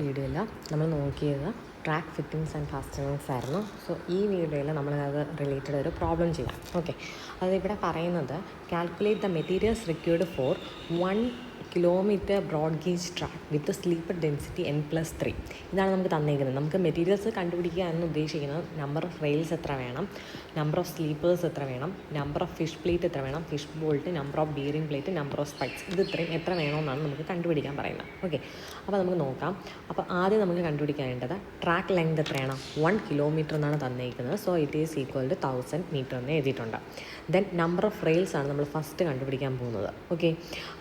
വീഡിയോയിൽ നമ്മൾ നോക്കിയത് ട്രാക്ക് ഫിറ്റിങ്സ് ആൻഡ് ഫാസ്റ്റനിങ്സ് ആയിരുന്നു. സോ ഈ വീഡിയോയിൽ നമ്മളത് റിലേറ്റഡ് ഒരു പ്രോബ്ലം ചെയ്യാം. ഓക്കെ, അതിവിടെ പറയുന്നത് calculate the materials required for 1 kilometre broad gauge track with sleeper density N+3. ഇതാണ് നമുക്ക് തന്നേക്കുന്നത്. നമുക്ക് മെറ്റീരിയൽസ് കണ്ടുപിടിക്കുക എന്ന് ഉദ്ദേശിക്കുന്നത് നമ്പർ ഓഫ് റെയിൽസ് എത്ര വേണം, നമ്പർ ഓഫ് സ്ലീപ്പേഴ്സ് എത്ര വേണം, നമ്പർ ഓഫ് ഫിഷ് പ്ലേറ്റ് എത്ര വേണം, fish bolt, number of bearing plate, number of spikes, ഇത് ഇത്രയും എത്ര വേണമെന്നാണ് നമുക്ക് കണ്ടുപിടിക്കാൻ പറയുന്നത്. ഓക്കെ, അപ്പോൾ നമുക്ക് നോക്കാം. അപ്പോൾ ആദ്യം നമുക്ക് കണ്ടുപിടിക്കേണ്ടത് ട്രാക്ക് ലെങ്ത് എത്രയാണ്, 1 കിലോമീറ്റർ എന്നാണ് തന്നിരിക്കുന്നത്. So it is equal to 1000 metre എന്ന് എഴുതിയിട്ടുണ്ട്. ദെൻ നമ്പർ ഓഫ് റെയിൽസ് ആണ് നമ്മൾ ഫസ്റ്റ് കണ്ടുപിടിക്കാൻ പോകുന്നത്. ഓക്കെ,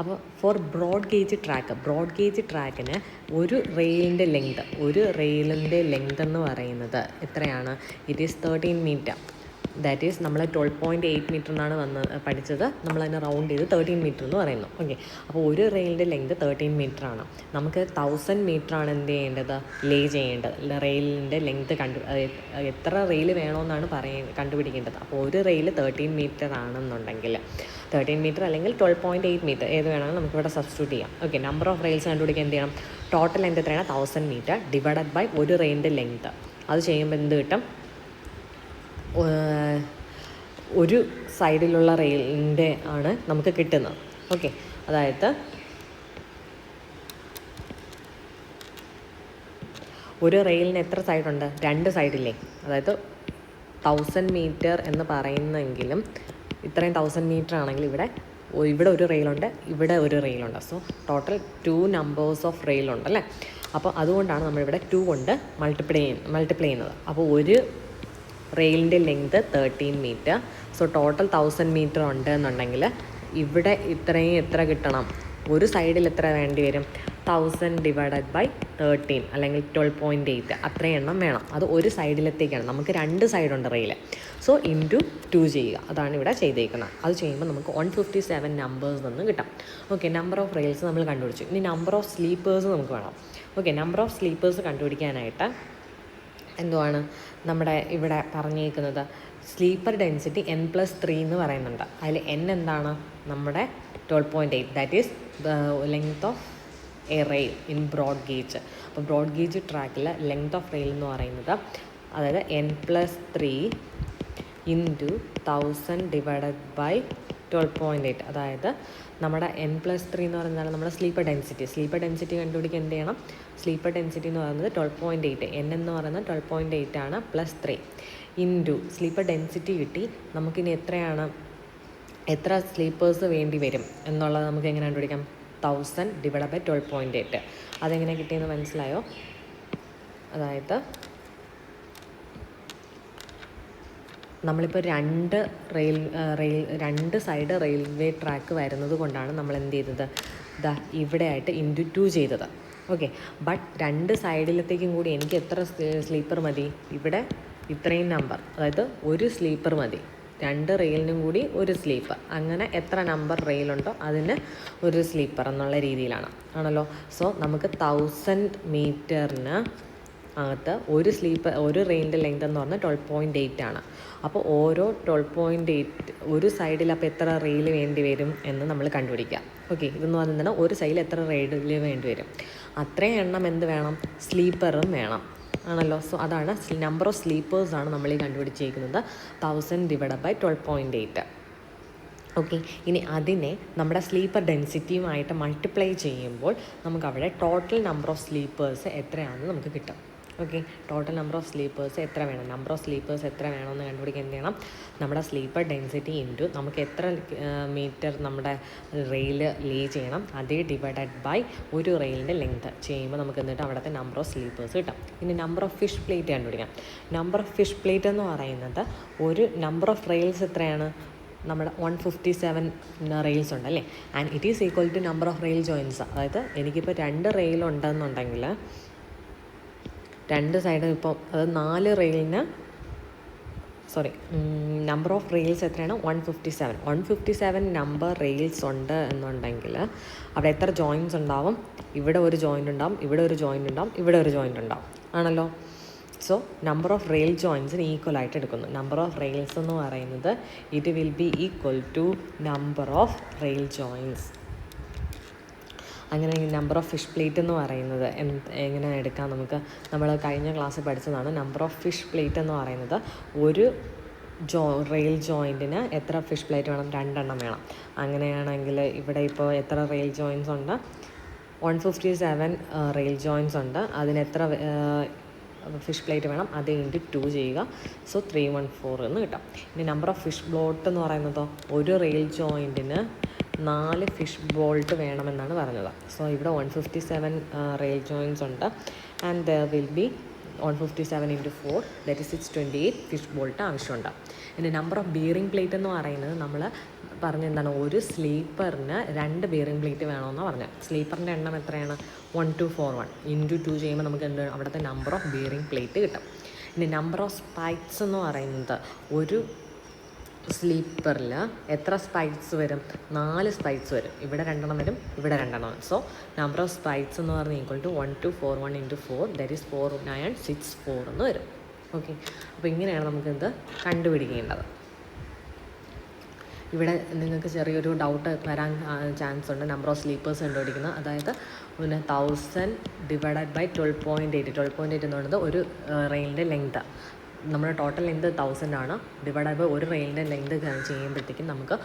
അപ്പോൾ ഫോർ ബ്രോഡ് ഗേജ് ട്രാക്കിന് ഒരു റെയിലിൻ്റെ ലെങ്ത് എന്ന് പറയുന്നത് എത്രയാണ്? It is 13 metre. That is നമ്മൾ 12.8 മീറ്റർ എന്നാണ് പഠിച്ചത്. നമ്മളതിനെ റൗണ്ട് ചെയ്ത് 13 മീറ്റർ എന്ന് പറയുന്നു. ഓക്കെ, അപ്പോൾ ഒരു റെയിലിൻ്റെ ലെങ്ത് 13 മീറ്റർ ആണ്. നമുക്ക് 1000 മീറ്റർ ആണ് എന്ത് ചെയ്യേണ്ടത്, ലേ ചെയ്യേണ്ടത്. റെയിലിൻ്റെ ലെങ്ത് എത്ര റെയിൽ വേണമെന്നാണ് കണ്ടുപിടിക്കേണ്ടത്. അപ്പോൾ ഒരു റെയിൽ 13 മീറ്റർ ആണെന്നുണ്ടെങ്കിൽ 13 മീറ്റർ അല്ലെങ്കിൽ 12.8 മീറ്റർ ഏത് വേണമെങ്കിൽ നമുക്കിവിടെ സബ്സ്റ്റിറ്റ്യൂട്ട് ചെയ്യാം. ഓക്കെ, നമ്പർ ഓഫ് റെയിൽസ് കണ്ടുപിടിക്കാൻ എന്ത് ചെയ്യണം? ടോട്ടൽ ലെങ്ത് എത്രയാണ്? 1000 മീറ്റർ ഡിവൈഡഡ് ബൈ ഒരു റെയിലിൻ്റെ ലെങ്ത്. അത് ചെയ്യുമ്പോൾ എന്ത് കിട്ടും? ഒരു സൈഡിലുള്ള റെയിലിൻ്റെ ആണ് നമുക്ക് കിട്ടുന്നത്. ഓക്കെ, അതായത് ഒരു റെയിലിന് എത്ര സൈഡുണ്ട്? 2 സൈഡില്ലേ. അതായത് 1000 മീറ്റർ എന്ന് പറയുന്നെങ്കിലും ഇത്രയും 1000 മീറ്റർ ആണെങ്കിൽ ഇവിടെ ഒരു റെയിലുണ്ട്, ഇവിടെ ഒരു റെയിലുണ്ട്. സോ ടോട്ടൽ 2 നമ്പേഴ്സ് ഓഫ് റെയിലുണ്ട് അല്ലേ. അപ്പോൾ അതുകൊണ്ടാണ് നമ്മളിവിടെ 2 കൊണ്ട് മൾട്ടിപ്ലൈ ചെയ്യുന്നത്. അപ്പോൾ ഒരു റെയിലിൻ്റെ length 13 metre. So total 1000 metre ഉണ്ട് എന്നുണ്ടെങ്കിൽ ഇവിടെ ഇത്രയും എത്ര കിട്ടണം? ഒരു സൈഡിൽ എത്ര വേണ്ടി വരും? 1000 ഡിവൈഡഡ് ബൈ 13 അല്ലെങ്കിൽ 12.8 അത്രയും എണ്ണം വേണം. അത് ഒരു സൈഡിലത്തേക്കാണ്. നമുക്ക് 2 സൈഡുണ്ട് റെയിൽ. സോ ഇൻറ്റു 2 ചെയ്യുക. അതാണ് ഇവിടെ ചെയ്തേക്കുന്നത്. അത് ചെയ്യുമ്പോൾ നമുക്ക് 157 നമ്പേഴ്സ് നിന്ന് കിട്ടാം. ഓക്കെ, നമ്പർ ഓഫ് റെയിൽസ് നമ്മൾ കണ്ടുപിടിച്ചു. ഇനി നമ്പർ ഓഫ് സ്ലീപ്പേഴ്സ് നമുക്ക് വേണം. ഓക്കെ, നമ്പർ ഓഫ് സ്ലീപ്പേഴ്സ് കണ്ടുപിടിക്കാനായിട്ട് എന്തുവാണ് നമ്മുടെ ഇവിടെ പറഞ്ഞേക്കുന്നത്? സ്ലീപ്പർ ഡെൻസിറ്റി N+3 എന്ന് പറയുന്നുണ്ട്. അതിൽ N എന്താണ്? നമ്മുടെ 12.8. That is the length of a rail in broad gauge. അപ്പോൾ ബ്രോഡ് ഗേജ് ട്രാക്കിൽ ലെങ്ത് ഓഫ് റെയിൽ എന്ന് പറയുന്നത് അതായത് N+3 ഇൻറ്റു 1000 ഡിവൈഡഡ് ബൈ 12.8. അതായത് നമ്മുടെ N+3 എന്ന് പറയുന്നതാണ് നമ്മുടെ സ്ലീപ്പർ ഡെൻസിറ്റി കണ്ടുപിടിക്കാൻ എന്ത് ചെയ്യണം? സ്ലീപ്പർ ഡെൻസിറ്റി എന്ന് പറയുന്നത് 12.8, N എന്ന് പറയുന്നത് 12.8 ആണ്, +3 ഇൻറ്റു സ്ലീപ്പർ ഡെൻസിറ്റി കിട്ടി. നമുക്കിനി എത്ര സ്ലീപ്പേഴ്സ് വേണ്ടി വരും എന്നുള്ളത് നമുക്ക് എങ്ങനെ കണ്ടുപിടിക്കാം? 1000 ഡിവൈഡ് ബൈ 12.8. അതെങ്ങനെ കിട്ടിയെന്ന് മനസ്സിലായോ? അതായത് നമ്മളിപ്പോൾ 2 സൈഡ് റെയിൽവേ ട്രാക്ക് വരുന്നത് കൊണ്ടാണ് നമ്മൾ എന്ത് ചെയ്തത്? ഇവിടെ ആയിട്ട് ഇൻറ്റു 2 ചെയ്തത്. ഓക്കെ, ബട്ട് 2 സൈഡിലത്തേക്കും കൂടി എനിക്ക് എത്ര സ്ലീപ്പർ മതി? ഇവിടെ ഇത്രയും നമ്പർ, അതായത് ഒരു സ്ലീപ്പർ മതി. 2 റെയിലിനും കൂടി ഒരു സ്ലീപ്പർ. അങ്ങനെ എത്ര നമ്പർ റെയിലുണ്ടോ അതിന് ഒരു സ്ലീപ്പർ എന്നുള്ള രീതിയിലാണല്ലോ. സോ നമുക്ക് 1000 മീറ്ററിന് അകത്ത് ഒരു റെയിലിൻ്റെ ലെങ്ത് എന്ന് പറഞ്ഞാൽ 12.8 ആണ്. അപ്പോൾ ഓരോ 12.8 ഒരു സൈഡിൽ അപ്പോൾ എത്ര റെയിൽ വേണ്ടി വരും എന്ന് നമ്മൾ കണ്ടുപിടിക്കാം. ഓക്കെ, ഇതെന്ന് പറഞ്ഞാൽ ഒരു സൈഡിൽ എത്ര റെയിൽ വേണ്ടി വരും? അത്രയും എണ്ണം എന്ത് വേണം? സ്ലീപ്പറും വേണം ആണല്ലോ. സോ അതാണ് നമ്പർ ഓഫ് സ്ലീപ്പേഴ്സാണ് നമ്മൾ ഈ കണ്ടുപിടിച്ചിരിക്കുന്നത് 1000 ഡിവൈഡ് ബൈ 12.8. ഓക്കെ, ഇനി അതിനെ നമ്മുടെ സ്ലീപ്പർ ഡെൻസിറ്റിയുമായിട്ട് മൾട്ടിപ്ലൈ ചെയ്യുമ്പോൾ നമുക്കവിടെ ടോട്ടൽ നമ്പർ ഓഫ് സ്ലീപ്പേഴ്സ് എത്രയാണെന്ന് നമുക്ക് കിട്ടും. Okay, total number of sleepers എത്ര വേണമെന്ന് കണ്ടുപിടിക്കാൻ എന്ത് ചെയ്യണം? നമ്മുടെ സ്ലീപ്പർ ഡെൻസിറ്റി ഇൻറ്റു നമുക്ക് എത്ര മീറ്റർ നമ്മുടെ റെയിൽ ലേ ചെയ്യണം അതേ ഡിവൈഡഡ് ബൈ ഒരു റെയിലിൻ്റെ ലെങ്ത് ചെയ്യുമ്പോൾ നമുക്ക് എന്നിട്ട് അവിടുത്തെ നമ്പർ ഓഫ് സ്ലീപ്പേഴ്സ് കിട്ടും. ഇനി നമ്പർ ഓഫ് ഫിഷ് പ്ലേറ്റ് കണ്ടുപിടിക്കാം. നമ്പർ ഓഫ് ഫിഷ് പ്ലേറ്റ് എന്ന് പറയുന്നത് ഒരു നമ്പർ ഓഫ് റെയിൽസ് എത്രയാണ്? നമ്മുടെ 157 റെയിൽസ് ഉണ്ടല്ലേ. And it is equal to number of rail joints. അതായത് എനിക്കിപ്പോൾ 2 റെയിലുണ്ടെന്നുണ്ടെങ്കിൽ 2 സൈഡും ഇപ്പോൾ അത് 4 റെയിലിന് നമ്പർ ഓഫ് റെയിൽസ് എത്രയാണ്? 157 നമ്പർ റെയിൽസ് ഉണ്ട് എന്നുണ്ടെങ്കിൽ അവിടെ എത്ര ജോയിൻസ് ഉണ്ടാവും? ഇവിടെ ഒരു ജോയിൻ്റ് ഉണ്ടാവും, ഇവിടെ ഒരു ജോയിൻ്റ് ഉണ്ടാവും, ഇവിടെ ഒരു ജോയിൻ്റ് ഉണ്ടാവും ആണല്ലോ. സോ നമ്പർ ഓഫ് റെയിൽ ജോയിൻസിന് ഈക്വൽ ആയിട്ട് എടുക്കുന്നു. നമ്പർ ഓഫ് റെയിൽസ് എന്ന് പറയുന്നത് it will be equal to number of rail joints. അങ്ങനെ നമ്പർ ഓഫ് ഫിഷ് പ്ലേറ്റ് എന്ന് പറയുന്നത് എങ്ങനെ എടുക്കാം നമുക്ക്, നമ്മൾ കഴിഞ്ഞ ക്ലാസ്സിൽ പഠിച്ചതാണ്. നമ്പർ ഓഫ് ഫിഷ് പ്ലേറ്റ് എന്ന് പറയുന്നത് ഒരു റെയിൽ ജോയിൻറ്റിന് എത്ര ഫിഷ് പ്ലേറ്റ് വേണം, 2 എണ്ണം വേണം. അങ്ങനെയാണെങ്കിൽ ഇവിടെ ഇപ്പോൾ എത്ര റെയിൽ ജോയിൻസ് ഉണ്ട്, 157 റെയിൽ ജോയിൻസ് ഉണ്ട്. അതിന് എത്ര ഫിഷ് പ്ലേറ്റ് വേണം, അത് ഇൻറ്റു 2 ചെയ്യുക. സോ 314 എന്ന് കിട്ടും. ഇനി നമ്പർ ഓഫ് ഫിഷ് ബോൾട്ട് എന്ന് പറയുന്നതോ, ഒരു റെയിൽ ജോയിൻറ്റിന് 4 ഫിഷ് ബോൾട്ട് വേണമെന്നാണ് പറഞ്ഞത്. സോ ഇവിടെ 157 റെയിൽ ജോയിൻസ് ഉണ്ട്. And there will be 157 into 4 that is 628 fish bolt ആവശ്യമുണ്ട്. ഇനി നമ്പർ ഓഫ് ബിയറിംഗ് പ്ലേറ്റ് എന്ന് പറയുന്നത് നമ്മൾ പറഞ്ഞെന്താണ്, ഒരു സ്ലീപ്പറിന് 2 ബിയറിംഗ് പ്ലേറ്റ് വേണമെന്നാണ് പറഞ്ഞത്. സ്ലീപ്പറിൻ്റെ എണ്ണം എത്രയാണ്, 1241 ഇൻറ്റു 2 ചെയ്യുമ്പോൾ നമുക്ക് എന്ത് അവിടുത്തെ നമ്പർ ഓഫ് ബിയറിംഗ് പ്ലേറ്റ് കിട്ടും. ഇനി നമ്പർ ഓഫ് സ്പൈക്സ് എന്ന് പറയുന്നത്, ഒരു സ്ലീപ്പറിൽ എത്ര സ്പൈക്സ് വരും, 4 സ്പൈക്സ് വരും. ഇവിടെ 2 എണ്ണം വരും, ഇവിടെ 2 എണ്ണം വരും. സോ നമ്പർ ഓഫ് സ്പൈക്സ് എന്ന് പറഞ്ഞാൽ equal to 1241 into 4 that is 4964 എന്ന് വരും. ഓക്കെ, അപ്പോൾ ഇങ്ങനെയാണ് നമുക്കിത് കണ്ടുപിടിക്കേണ്ടത്. ഇവിടെ നിങ്ങൾക്ക് ചെറിയൊരു ഡൗട്ട് വരാൻ ചാൻസ് ഉണ്ട്, നമ്പർ ഓഫ് സ്ലീപ്പേഴ്സ് കണ്ടുപിടിക്കുന്നത്. അതായത് പിന്നെ 1000 ഡിവൈഡഡ് ബൈ 12.8 എന്ന് പറയുന്നത് ഒരു റെയിലിൻ്റെ ലെങ്ത്. നമ്മുടെ ടോട്ടൽ ലെങ്ത് 1000 ആണ്. ഡിവൈഡ് ബൈ ഒരു റെയിലിൻ്റെ ലെങ്ത് ചെയ്യുമ്പോഴത്തേക്കും നമുക്ക്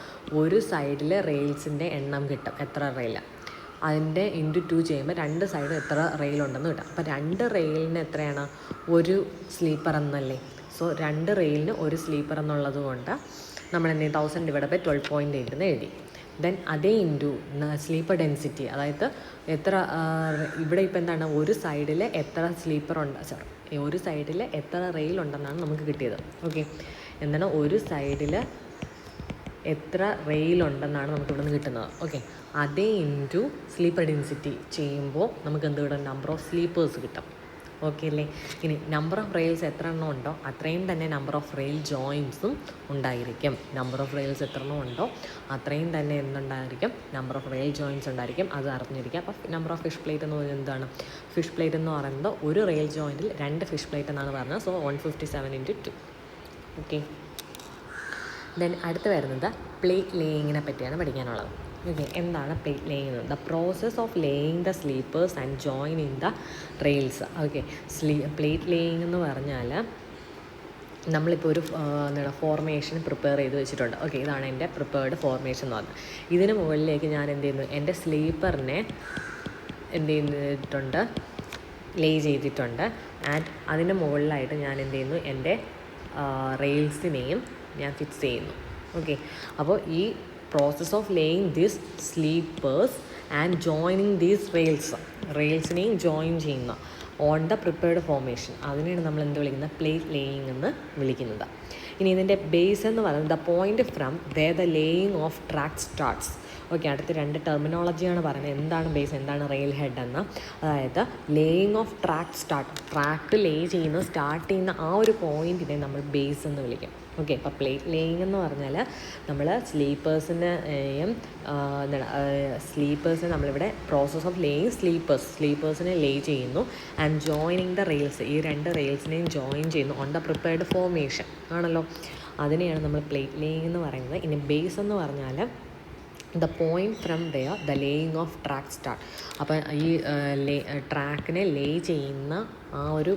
ഒരു സൈഡിലെ റെയിൽസിൻ്റെ എണ്ണം കിട്ടും, എത്ര റെയിൽ. അതിൻ്റെ ഇൻറ്റു 2 ചെയ്യുമ്പോൾ 2 സൈഡും എത്ര റെയിലുണ്ടെന്ന് കിട്ടും. അപ്പോൾ 2 റെയിലിന് എത്രയാണ്, ഒരു സ്ലീപ്പർ എന്നല്ലേ. സോ 2 റെയിലിന് ഒരു സ്ലീപ്പർ എന്നുള്ളത് കൊണ്ട് നമ്മൾ എന്ത് ചെയ്യും, 1000 ഡിവൈഡ് ബൈ 12.8 എന്ന് എഴുതി. ദെൻ അതേ ഇൻറ്റു സ്ലീപ്പർ ഡെൻസിറ്റി, അതായത് എത്ര ഇവിടെ ഇപ്പോൾ എന്താണ്, ഒരു സൈഡിൽ എത്ര സ്ലീപ്പർ ഉണ്ട്, ഒരു സൈഡിൽ എത്ര റെയിൽ ഉണ്ടെന്നാണ് നമുക്ക് കിട്ടിയത്. ഓക്കെ, എന്താണ് ഒരു സൈഡിൽ എത്ര റെയിലുണ്ടെന്നാണ് നമുക്ക് ഇവിടെ നിന്ന് കിട്ടുന്നത്. ഓക്കെ, അതേ ഇൻറ്റു സ്ലീപ്പർ ഡെൻസിറ്റി ചെയ്യുമ്പോൾ നമുക്ക് എന്ത് കിട്ടും, നമ്പർ ഓഫ് സ്ലീപ്പേഴ്സ് കിട്ടും. ഓക്കെ അല്ലേ. ഇനി നമ്പർ ഓഫ് റെയിൽസ് എത്ര എണ്ണം ഉണ്ടോ അത്രയും തന്നെ നമ്പർ ഓഫ് റെയിൽ ജോയിൻസും ഉണ്ടായിരിക്കും. നമ്പർ ഓഫ് റെയിൽസ് എത്ര എണ്ണം ഉണ്ടോ അത്രയും തന്നെ എന്തുണ്ടായിരിക്കും, നമ്പർ ഓഫ് റെയിൽ ജോയിൻസ് ഉണ്ടായിരിക്കും. അത് അറിഞ്ഞിരിക്കുക. അപ്പോൾ നമ്പർ ഓഫ് ഫിഷ് പ്ലേറ്റ് എന്ന് പറയുന്നത് എന്താണ്, ഫിഷ് പ്ലേറ്റ് എന്ന് പറയുന്നത് ഒരു റെയിൽ ജോയിൻറ്റിൽ 2 ഫിഷ് പ്ലേറ്റ് എന്നാണ് പറഞ്ഞത്. So 157 into 2. ഓക്കെ, ദെൻ അടുത്ത് വരുന്നത് പ്ലേറ്റ് ലേയിങ്ങിനെ പറ്റിയാണ് പഠിക്കാനുള്ളത്. ഓക്കെ, എന്താണ് plate laying? The process of laying the sleepers and joining the rails. Okay, plate laying എന്ന് പറഞ്ഞാൽ നമ്മളിപ്പോൾ ഒരു എന്താണ് ഫോർമേഷൻ പ്രിപ്പയർ ചെയ്ത് വെച്ചിട്ടുണ്ട്. ഓക്കെ, ഇതാണ് എൻ്റെ പ്രിപ്പയർഡ് ഫോർമേഷൻ എന്ന് പറഞ്ഞത്. ഇതിന് മുകളിലേക്ക് ഞാൻ എന്ത് ചെയ്യുന്നു, എൻ്റെ സ്ലീപ്പറിനെ എന്ത് ചെയ്തിട്ടുണ്ട്, ലേ ചെയ്തിട്ടുണ്ട്. ആൻഡ് അതിൻ്റെ മുകളിലായിട്ട് ഞാൻ എന്ത് ചെയ്യുന്നു, എൻ്റെ റെയിൽസിനെയും ഞാൻ ഫിക്സ് ചെയ്യുന്നു. ഓക്കെ, അപ്പോൾ ഈ process of laying these sleepers and joining these റെയിൽസിനെയും ജോയിൻ ചെയ്യുന്ന ഓൺ ദ പ്രിപ്പയർഡ് ഫോർമേഷൻ, അതിനെയാണ് നമ്മൾ എന്ത് വിളിക്കുന്നത്, പ്ലേറ്റ് ലേയിങ് എന്ന് വിളിക്കുന്നത്. ഇനി ഇതിൻ്റെ ബേസ് എന്ന് പറയുന്നത് the point from the laying of track starts. Okay, അടുത്ത 2 ടെർമിനോളജിയാണ് പറയുന്നത്. എന്താണ് ബേസ്, എന്താണ് റെയിൽ ഹെഡ് എന്ന്. അതായത് laying of track start, track lay ചെയ്യുന്ന സ്റ്റാർട്ട് ചെയ്യുന്ന ആ ഒരു പോയിൻറ്റിനെ നമ്മൾ ബേസ് എന്ന് വിളിക്കും. ഓക്കെ, അപ്പോൾ പ്ലേറ്റ് ലേയിങ് എന്ന് പറഞ്ഞാൽ നമ്മൾ സ്ലീപ്പേഴ്സിനെയും സ്ലീപ്പേഴ്സിനെ നമ്മളിവിടെ പ്രോസസ് ഓഫ് ലേയിങ് സ്ലീപ്പേഴ്സിനെ ലേ ചെയ്യുന്നു. ആൻഡ് ജോയിനിങ് ദ റെയിൽസ്, ഈ 2 റെയിൽസിനെയും ജോയിൻ ചെയ്യുന്നു ഓൺ ദ പ്രിപ്പയർഡ് ഫോർമേഷൻ ആണല്ലോ. അതിനെയാണ് നമ്മൾ പ്ലേറ്റ് ലേയിങ് എന്ന് പറയുന്നത്. ഇനി ബേസ് എന്ന് പറഞ്ഞാൽ the point from there the laying of track start. അപ്പോൾ ഈ ട്രാക്കിനെ ലേ ചെയ്യുന്ന ആ ഒരു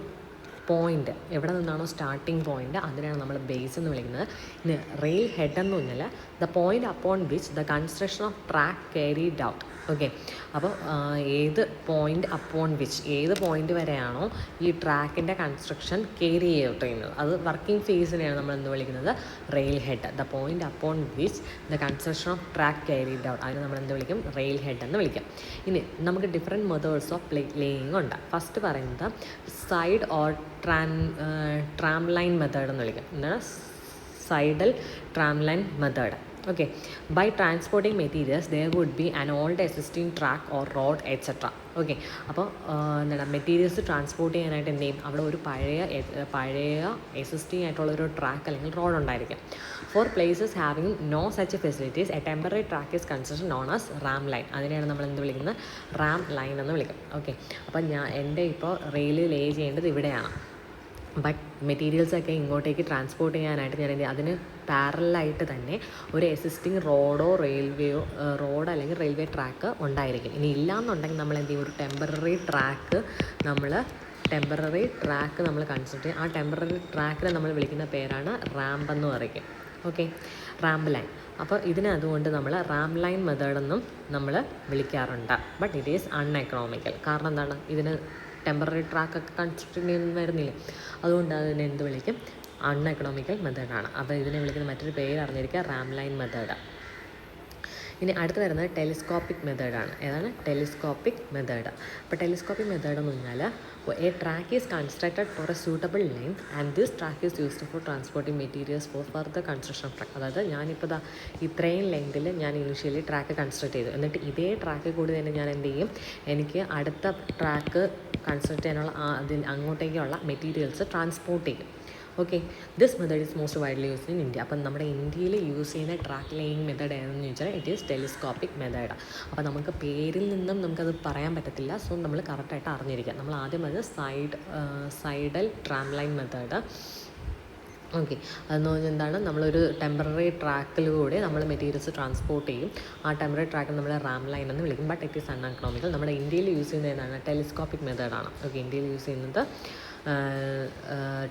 പോയിൻ്റ് എവിടെ നിന്നാണോ സ്റ്റാർട്ടിങ് പോയിൻ്റ്, അതിനാണ് നമ്മൾ ബേസ് എന്ന് വിളിക്കുന്നത്. ഇനി റെയിൽ ഹെഡ് എന്ന് പറഞ്ഞാൽ the point upon which the construction of track carried out. Okay, അപ്പോൾ ഏത് പോയിൻ്റ് അപ്പോൺ വിച്ച്, ഏത് പോയിൻ്റ് വരെയാണോ ഈ ട്രാക്കിൻ്റെ കൺസ്ട്രക്ഷൻ ക്യാരി ഔട്ട് ചെയ്യുന്നത്, അത് വർക്കിംഗ് ഫേസിനെയാണ് നമ്മൾ എന്ത് വിളിക്കുന്നത്, rail head. The point upon which the construction of track carried out, അതിന് നമ്മൾ എന്ത് വിളിക്കും, റെയിൽ ഹെഡ് എന്ന് വിളിക്കും. ഇനി നമുക്ക് different methods of plate laying ഉണ്ട്. ഫസ്റ്റ് പറയുന്നത് side or tram line method എന്ന് വിളിക്കും. എന്താണ് side tram line method. Okay, by transporting materials there would be an old existing track or road etcetera. Okay, അപ്പോൾ എന്താണ് മെറ്റീരിയൽസ് ട്രാൻസ്പോർട്ട് ചെയ്യാനായിട്ട് എന്ത് ചെയ്യും, അവിടെ ഒരു പഴയ എക്സിസ്റ്റിംഗ് ആയിട്ടുള്ളൊരു ട്രാക്ക് അല്ലെങ്കിൽ റോഡ് ഉണ്ടായിരിക്കും. For places having no such facilities a temporary track is considered known as tram line. അതിനെയാണ് നമ്മൾ എന്ത് വിളിക്കുന്നത്, റാം ലൈൻ എന്ന് വിളിക്കും. ഓക്കെ, അപ്പം എൻ്റെ ഇപ്പോൾ റെയിൽ ലേ ചെയ്യേണ്ടത് ഇവിടെയാണ്. ബട്ട് മെറ്റീരിയൽസൊക്കെ ഇങ്ങോട്ടേക്ക് ട്രാൻസ്പോർട്ട് ചെയ്യാനായിട്ട് ഞാൻ അതിന് പാരലായിട്ട് തന്നെ ഒരു എക്സിസ്റ്റിംഗ് റോഡോ റോഡ് അല്ലെങ്കിൽ റെയിൽവേ ട്രാക്ക് ഉണ്ടായിരിക്കും. ഇനി ഇല്ലയെന്നുണ്ടെങ്കിൽ നമ്മൾ എന്ത് ചെയ്യും, ഒരു ടെമ്പററി ട്രാക്ക് നമ്മൾ കൺസിഡർ ചെയ്യും. ആ ടെമ്പററി ട്രാക്കിനെ നമ്മൾ വിളിക്കുന്ന പേരാണ് റാമ്പ് എന്ന് പറയും. Okay, ramp line. അപ്പോൾ ഇതിനെ അതുകൊണ്ട് നമ്മൾ റാം ലൈൻ മെത്തേഡെന്നും നമ്മൾ വിളിക്കാറുണ്ട്. But it is uneconomical. കാരണം എന്താണ്, ഇതിന് ടെമ്പററി ട്രാക്കൊക്കെ കൺസ്ട്രക്ട് ചെയ്യുന്ന വരുന്നില്ലേ, അതുകൊണ്ട് അതിനെ എന്ത് വിളിക്കും, അൺഎക്കണോമിക്കൽ മെത്തേഡാണ്. അപ്പോൾ ഇതിനെ വിളിക്കുന്ന മറ്റൊരു പേര് അറിഞ്ഞിരിക്കുക, റാം ലൈൻ മെത്തേഡ്. ഇനി അടുത്ത് വരുന്നത് ടെലിസ്കോപ്പിക് മെത്തേഡാണ്. ഏതാണ് ടെലിസ്കോപ്പിക് മെത്തേഡ്? അപ്പോൾ ടെലിസ്കോപ്പിക് മെത്തേഡ് എന്ന് പറഞ്ഞാൽ a track is constructed for a suitable length and this track is used for transporting materials for further construction track. അതായത് ഞാനിപ്പോൾ ഇത്രയും ലെങ്തിൽ ഞാൻ ഇനിഷ്യലി ട്രാക്ക് കൺസ്ട്രക്ട് ചെയ്തു, എന്നിട്ട് ഇതേ ട്രാക്ക് കൂടി തന്നെ ഞാൻ എന്ത് ചെയ്യും, എനിക്ക് അടുത്ത ട്രാക്ക് കൺസ്ട്രക്ട് ചെയ്യാനുള്ള അങ്ങോട്ടേക്കുള്ള മെറ്റീരിയൽസ് ട്രാൻസ്പോർട്ട് ചെയ്യും. Okay, this method is most widely used in India. അപ്പം നമ്മുടെ ഇന്ത്യയിൽ യൂസ് ചെയ്യുന്ന ട്രാക്ക് ലേയിങ് മെത്തേഡ് ഏതെന്ന് ചോദിച്ചാൽ ഇറ്റ് ഈസ് ടെലിസ്കോപ്പിക് മെത്തേഡ്. അപ്പോൾ നമുക്ക് പേരിൽ നിന്നും നമുക്കത് പറയാൻ പറ്റത്തില്ല. സോ നമ്മൾ കറക്റ്റായിട്ട് അറിഞ്ഞിരിക്കുക. നമ്മൾ ആദ്യം അത് സൈഡൽ ട്രാം ലൈൻ മെത്തേഡ്. ഓക്കെ, അതെന്ന് പറഞ്ഞാൽ എന്താണ്, നമ്മളൊരു ടെമ്പററി ട്രാക്കിലൂടെ നമ്മൾ മെറ്റീരിയൽസ് ട്രാൻസ്പോർട്ട് ചെയ്യും. ആ ടെമ്പററി ട്രാക്ക് നമ്മൾ റാം ലൈൻ എന്ന് വിളിക്കും. But it is uneconomical. നമ്മുടെ ഇന്ത്യയിൽ യൂസ് ചെയ്യുന്നത് ഏതാണ്, ടെലിസ്കോപ്പിക് മെത്തേഡാണ്. ഓക്കെ, ഇന്ത്യയിൽ യൂസ് ചെയ്യുന്നത്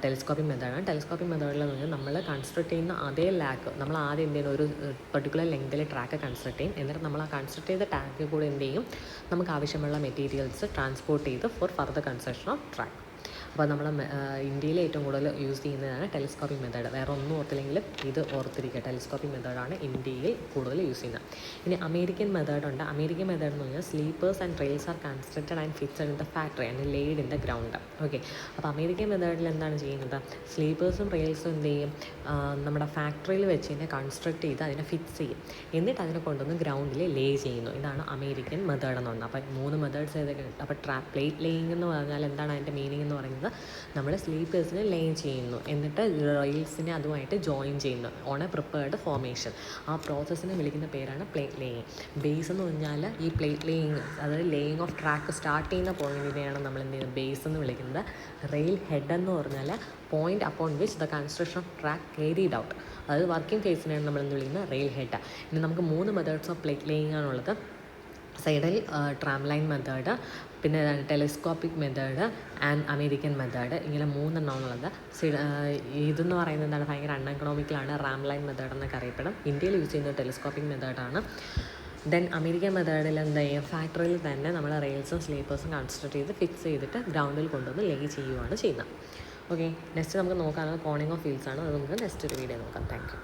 ടെലിസ്കോപ്പിക് മെത്തേഡാണ്. ടെലിസ്കോപ്പിക് മെത്തേഡിലെന്ന് പറഞ്ഞാൽ നമ്മൾ കൺസ്ട്രക്ട് ചെയ്യുന്ന അതേ ലാക്ക് നമ്മൾ ആദ്യം എന്ത് ചെയ്യുന്ന ഒരു പെർട്ടിക്കുലർ ലെങ്തിൽ ട്രാക്ക് കൺസ്ട്രക്ട് ചെയ്യും. എന്നിട്ട് നമ്മൾ ആ കൺസ്ട്രക്ട് ചെയ്ത ട്രാക്കിൽ കൂടെ എന്ത് ചെയ്യും, നമുക്ക് ആവശ്യമുള്ള മെറ്റീരിയൽസ് ട്രാൻസ്പോർട്ട് ചെയ്ത് four further construction of track. അപ്പോൾ നമ്മൾ ഇന്ത്യയിൽ ഏറ്റവും കൂടുതൽ യൂസ് ചെയ്യുന്നതാണ് ടെലിസ്കോപ്പിക് മെത്തേഡ്. വേറെ ഒന്നും ഓർത്തില്ലെങ്കിലും ഇത് ഓർത്തിരിക്കുക, ടെലിസ്കോപ്പിക് മെത്തേഡാണ് ഇന്ത്യയിൽ കൂടുതൽ യൂസ് ചെയ്യുന്നത്. ഇനി അമേരിക്കൻ മെത്തേഡുണ്ട്. അമേരിക്കൻ മെത്തേഡ് എന്ന് പറഞ്ഞാൽ sleepers and rails R constructed and fixed in the factory and laid in the ground. Okay, അപ്പോൾ അമേരിക്കൻ മെത്തേഡിൽ എന്താണ് ചെയ്യുന്നത്, സ്ലീപ്പേഴ്സും റെയിൽസും എന്ത് ചെയ്യും, നമ്മുടെ ഫാക്ടറിയിൽ വെച്ച് തന്നെ കൺസ്ട്രക്ട് ചെയ്ത് അതിനെ ഫിക്സ് ചെയ്യും. എന്നിട്ട് അതിനെ കൊണ്ടുവന്ന് ഗ്രൗണ്ടിൽ ലേ ചെയ്യുന്നു. ഇതാണ് അമേരിക്കൻ മെത്തേഡ് എന്ന് പറഞ്ഞാൽ. അപ്പോൾ 3 മെത്തേഡ്സ് ഏതൊക്കെ? അപ്പോൾ പ്ലേറ്റ് ലേയിങ് എന്ന് പറഞ്ഞാൽ എന്താണ് അതിൻ്റെ മീനിങ് എന്ന് പറയുന്നത്, നമ്മൾ സ്ലീപ്പേഴ്സിനെ ലേ ചെയ്യുന്നു, എന്നിട്ട് റെയിൽസിനെ അതുമായിട്ട് ജോയിൻ ചെയ്യുന്നു ഓൺ എ പ്രിപ്പയർഡ് ഫോർമേഷൻ. ആ പ്രോസസ്സിനെ വിളിക്കുന്ന പേരാണ് പ്ലേറ്റ് ലേയിങ്. ബേസ് എന്ന് പറഞ്ഞാൽ ഈ പ്ലേറ്റ് ലേയിങ്, അതായത് ലേയിങ് ഓഫ് ട്രാക്ക് സ്റ്റാർട്ട് ചെയ്യുന്ന പോയിന്റിനെയാണ് നമ്മൾ എന്ത് ചെയ്യുന്നത്, ബേസ് എന്ന് വിളിക്കുന്നത്. റെയിൽ ഹെഡ് എന്ന് പറഞ്ഞാൽ point upon which the construction of track carried out, അതായത് വർക്കിംഗ് ഫേസിനെയാണ് നമ്മൾ എന്ത് വിളിക്കുന്നത്, റെയിൽ ഹെഡ്. ഇനി നമുക്ക് 3 മെത്തേഡ്സ് ഓഫ് പ്ലേറ്റ് ലേയിങ് ആണുള്ളത്. സൈഡൽ ട്രാം ലൈൻ മെത്തേഡ്, പിന്നെ telescopic method and American method. ഇങ്ങനെ 3 എണ്ണമാണുള്ളത്. ഇതെന്ന് പറയുന്നത് എന്താണ്, ഭയങ്കര അൺഎക്കണോമിക്കലാണ്. റാം ലൈൻ മെത്തേഡ് എന്നൊക്കെ അറിയപ്പെടും. ഇന്ത്യയിൽ യൂസ് ചെയ്യുന്നത് ടെലിസ്കോപ്പിക് മെത്തേഡാണ്. ദെൻ അമേരിക്കൻ മെത്തേഡിൽ എന്താ ചെയ്യുക, ഫാക്ടറിയിൽ തന്നെ നമ്മൾ റെയിൽസും സ്ലീപ്പേഴ്സും കൺസ്ട്രക്ട് ചെയ്ത് ഫിക്സ് ചെയ്തിട്ട് ഗ്രൗണ്ടിൽ കൊണ്ടുവന്ന് ലേ ചെയ്യുകയാണ് ചെയ്യുന്നത്. ഓക്കെ, നെക്സ്റ്റ് നമുക്ക് നോക്കാനുള്ളത് കോണിംഗ് ഓഫ് വീൽസ് ആണ്. അത് നമുക്ക് നെക്സ്റ്റ് ഒരു വീഡിയോ നോക്കാം. Thank you.